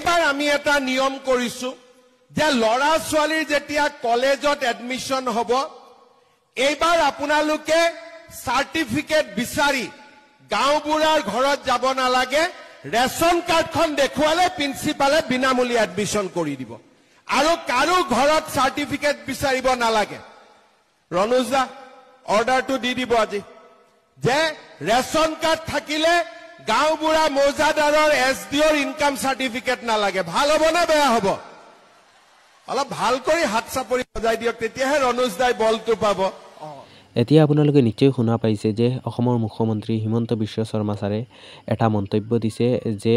এইবাৰ আমি এটা নিয়ম কৰিছো যে লৰা ছোৱালীৰ যেতিয়া কলেজত এডমিশন হ'ব এইবাৰ আপোনালোকে সাৰ্টিফিকেট বিচাৰি গাঁওবুঢ়াৰ ঘৰত যাব নালাগে ৰেশন কাৰ্ডখন দেখুৱালে প্ৰিন্সিপালে বিনামূলীয়া এডমিশন কৰি দিব আৰু কাৰো ঘৰত সাৰ্টিফিকেট বিচাৰিব নালাগে ৰনুজা অৰ্ডাৰটো দি দিব আজি যে ৰেশন কাৰ্ড থাকিলে গাঁওবুঢ়া মৌজাদাৰৰ এছডিঅৰ ইনকাম সাৰ্টিফিকেট নালাগে ভাল হ'ব না বেয়া হ'ব অলপ ভাল কৰি হাত চাপৰি বজাই দিয়ক তেতিয়াহে ৰনুজ দাই বলটো পাব এতিয়া আপোনালোকে নিশ্চয় শুনা পাইছে যে অসমৰ মুখ্যমন্ত্ৰী হিমন্ত বিশ্ব শৰ্মা ছাৰে এটা মন্তব্য দিছে যে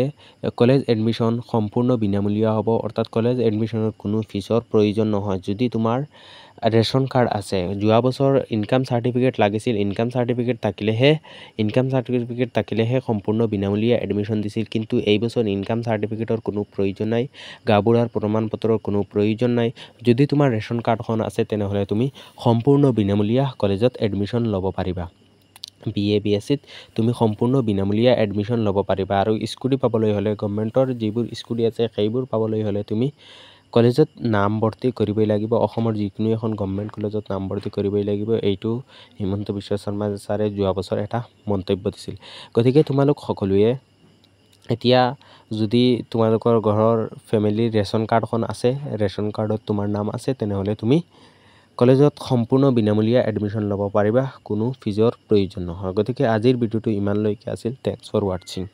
কলেজ এডমিশন সম্পূৰ্ণ বিনামূলীয়া হ'ব অৰ্থাৎ কলেজ এডমিশনত কোনো ফিজৰ প্ৰয়োজন নহয় যদি তোমাৰ ৰেশন কাৰ্ড আছে যোৱা বছৰ ইনকাম সাৰ্টিফিকেট লাগিছিল ইনকাম সাৰ্টিফিকেট থাকিলেহে সম্পূৰ্ণ বিনামূলীয়া এডমিশন দিছিল কিন্তু এই বছৰ ইনকাম সাৰ্টিফিকেটৰ কোনো প্ৰয়োজন নাই গাঁওবুঢ়াৰ প্ৰমাণপত্ৰৰ কোনো প্ৰয়োজন নাই যদি তোমাৰ ৰেশন কাৰ্ডখন আছে তেনেহ'লে তুমি সম্পূৰ্ণ বিনামূলীয়া কলেজত এডমিশন ল'ব পাৰিবা BA BSCত তুমি সম্পূৰ্ণ বিনামূলীয়া এডমিশন ল'ব পাৰিবা আৰু স্কুটি পাবলৈ হ'লে গভৰ্ণমেণ্টৰ যিবোৰ স্কুটি আছে সেইবোৰ পাবলৈ হ'লে তুমি কলেজত নামভৰ্তি কৰিবই লাগিব অসমৰ যিকোনো এখন গভৰ্ণমেণ্ট কলেজত নামভৰ্তি কৰিবই লাগিব এইটো হিমন্ত বিশ্ব শৰ্মা ছাৰে যোৱা বছৰ এটা মন্তব্য দিছিল গতিকে তোমালোক সকলোৱে এতিয়া যদি তোমালোকৰ ঘৰৰ ফেমিলিৰ ৰেশন কাৰ্ডখন আছে ৰেশন কাৰ্ডত তোমাৰ নাম আছে তেনেহ'লে তুমি কলেজত সম্পূৰ্ণ বিনামূলীয়া এডমিশন ল'ব পাৰিবা কোনো ফিজৰ প্ৰয়োজন নহয় গতিকে আজিৰ ভিডিঅ'টো ইমানলৈকে আছিল থ্যাঙ্কস ফৰ ওয়াচিং